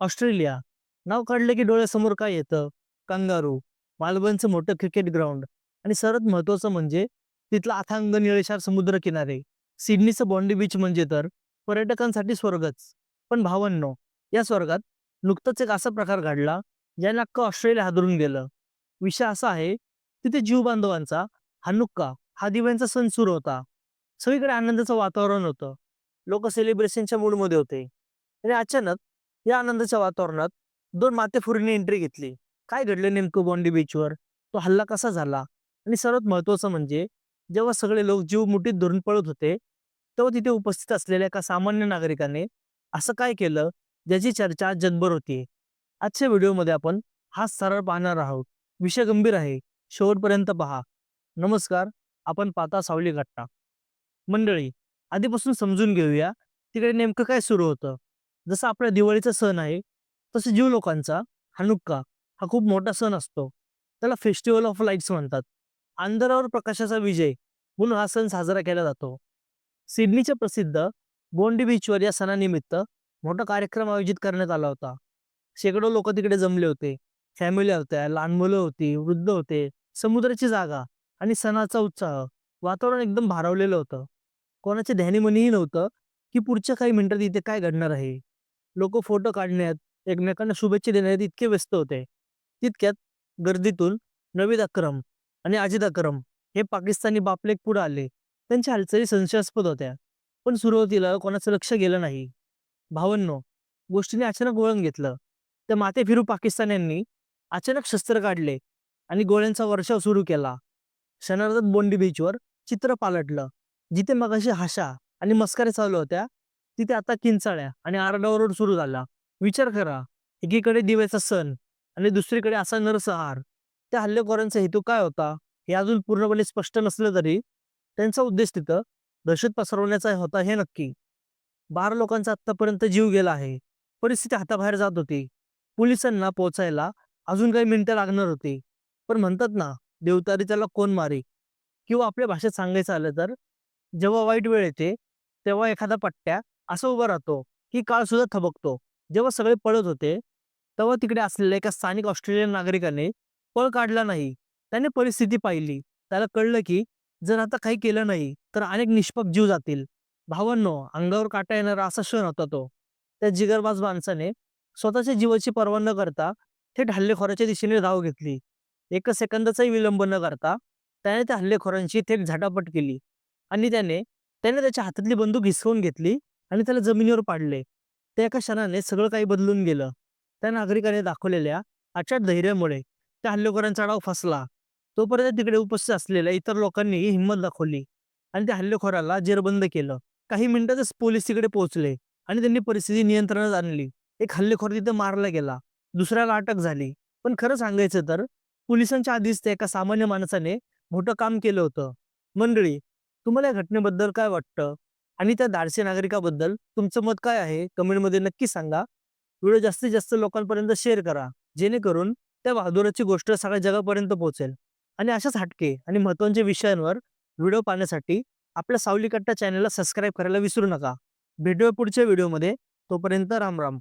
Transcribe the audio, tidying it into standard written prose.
Australia. नाव काढलं की डोळ्यासमोर काय येतं? कंगारू, मालवणचं मोठं क्रिकेट ग्राउंड आणि सर्वात महत्त्वाचं म्हणजे तिथला अथांग निळेशार समुद्रकिनारे. सिडनीचं बॉन्डी बीच म्हणजे तर पर्यटकांसाठी स्वर्गच. पण भावांनो, या स्वर्गात नुकताच एक असा प्रकार घडला, ज्याने अख्खं ऑस्ट्रेलिया हादरून गेलं. विषय असा आहे, तिथे जीव बांधवांचा हानुक्का हा दिव्यांचा सण सुरू होता. सगळीकडे आनंदाचं वातावरण होतं. लोक सेलिब्रेशनच्या मूडमध्ये होते आणि अचानक या आनंदाच्या वातावरणात दोन माथेफुरीने एंट्री घेतली. काय घडलं नेमकं बॉन्डी बीचवर? तो हल्ला कसा झाला? आणि सर्वात महत्त्वाचं म्हणजे जेव्हा सगळे लोक जीव मुठीत धरून पळत होते, तेव्हा तिथे उपस्थित असलेल्या एका सामान्य नागरिकाने असं काय केलं, ज्याची चर्चा आज जगभर होती. आजच्या व्हिडिओमध्ये आपण हा सरळ पाहणार आहोत. विषय गंभीर आहे. शेवटपर्यंत पहा. नमस्कार, आपण पाहता सावली कट्टा. मंडळी, आधीपासून समजून घेऊया तिकडे नेमकं काय सुरू होतं. जसं आपल्या दिवाळीचा सण आहे, तसं ज्यू लोकांचा हनुक्का हा खूप मोठा सण असतो. त्याला फेस्टिव्हल ऑफ लाईट्स म्हणतात. अंधारावर प्रकाशाचा विजय म्हणून हा सण साजरा केला जातो. सिडनीच्या प्रसिद्ध बोंडी बीचवर या सणानिमित्त मोठा कार्यक्रम आयोजित करण्यात आला होता. शेकडो लोक तिकडे जमले होते. फॅमिल्या होत्या, लहान मुलं होती, वृद्ध होते. समुद्राची जागा आणि सणाचा उत्साह, वातावरण एकदम भारावलेलं होतं. कोणाच्या ध्यानीमनीही नव्हतं की पुढच्या काही मिनिटात इथे काय घडणार आहे. लोक फोटो काढण्यात, एकमेकांना शुभेच्छा देण्यात इतके व्यस्त होते. तितक्यात गर्दीतून नवीद अक्रम आणि अजित अक्रम हे पाकिस्तानी बापलेक पुढे आले. त्यांच्या हालचाली संशयास्पद होत्या, पण सुरुवातीला कोणाचं लक्ष गेलं नाही. भावंनो, गोष्टीने अचानक वळण घेतलं. त्या माथेफिरू पाकिस्तान्यांनी अचानक शस्त्र काढले आणि गोळ्यांचा वर्षाव सुरू केला. क्षणार्धात बोंडी बीचवर चित्र पालटलं. जिथे मगाशी हाशा आणि मस्कऱ्या चालू होत्या, तिथे आता किंचाळ्या आणि आरडाओरड सुरू झाला. विचार करा, एकीकडे दिव्याचा सण आणि दुसरीकडे असा नरसंहार. त्या हल्लेखोरांचा हेतू काय होता हे अजून पूर्णपणे स्पष्ट नसलं तरी त्यांचा उद्देश तिथं दहशत पसरवण्याचा होता हे नक्की. 12 लोकांचा आत्तापर्यंत जीव गेला आहे. परिस्थिती हाताबाहेर जात होती. पोलिसांना पोहोचायला अजून काही मिनिटं लागणार होती. पण म्हणतात ना, देवतारी त्याला कोण मारे, किंवा आपल्या भाषेत सांगायचं झालं तर जेव्हा वाईट वेळ येते, तेव्हा एखादा पट्ट्या असा उभा राहतो, की काळ सुद्धा थबकतो. जेव्हा सगळे पळत होते, तेव्हा तिकडे असलेल्या एका स्थानिक ऑस्ट्रेलियन नागरिकाने पळ काढला नाही. त्याने परिस्थिती पाहिली. त्याला कळलं की जर आता काही केलं नाही, तर अनेक निष्पाप जीव जातील. भावांनो, अंगावर काटा येणारा असा क्षण होता तो. त्या जिगरबाज माणसाने स्वतःच्या जीवाची पर्वा न करता थेट हल्लेखोराच्या दिशेने धाव घेतली. एका सेकंदाचाही विलंब न करता त्याने त्या हल्लेखोरांची थेट झटापट केली आणि त्याने त्याने त्याच्या हातातली बंदूक हिसकावून घेतली आणि त्याला जमिनीवर पाडले. त्या एका क्षणाने सगळं काही बदलून गेलं. त्या नागरिकाने दाखवलेल्या अचाट धैर्यामुळे त्या हल्लेखोरांचा डाव फसला. तोपर्यंत तिकडे उपस्थित असलेल्या इतर लोकांनीही हिंमत दाखवली आणि त्या हल्लेखोराला जेरबंद केलं. काही मिनिटातच पोलीस तिकडे पोहोचले आणि त्यांनी परिस्थिती नियंत्रणात आणली. एक हल्लेखोर तिथे मारला गेला, दुसऱ्याला अटक झाली. पण खरं सांगायचं तर पोलिसांच्या आधीच त्या एका सामान्य माणसाने मोठं काम केलं होतं. मंडळी, तुम्हाला या घटनेबद्दल काय वाटतं? आणि त्या धाडसी नागरिकाबद्दल तुमचं मत काय आहे? कमेंटमध्ये नक्की सांगा. व्हिडिओ जास्तीत जास्त लोकांपर्यंत शेअर करा, जेणेकरून त्या बहादुराची गोष्ट सगळ्या जगापर्यंत पोहोचेल. आणि अशाच हटके आणि महत्त्वाच्या विषयांवर व्हिडिओ पाहण्यासाठी आपल्या सावली कट्टा चॅनलला सबस्क्राईब करायला विसरू नका. भेटूया पुढच्या व्हिडिओमध्ये. तोपर्यंत राम राम.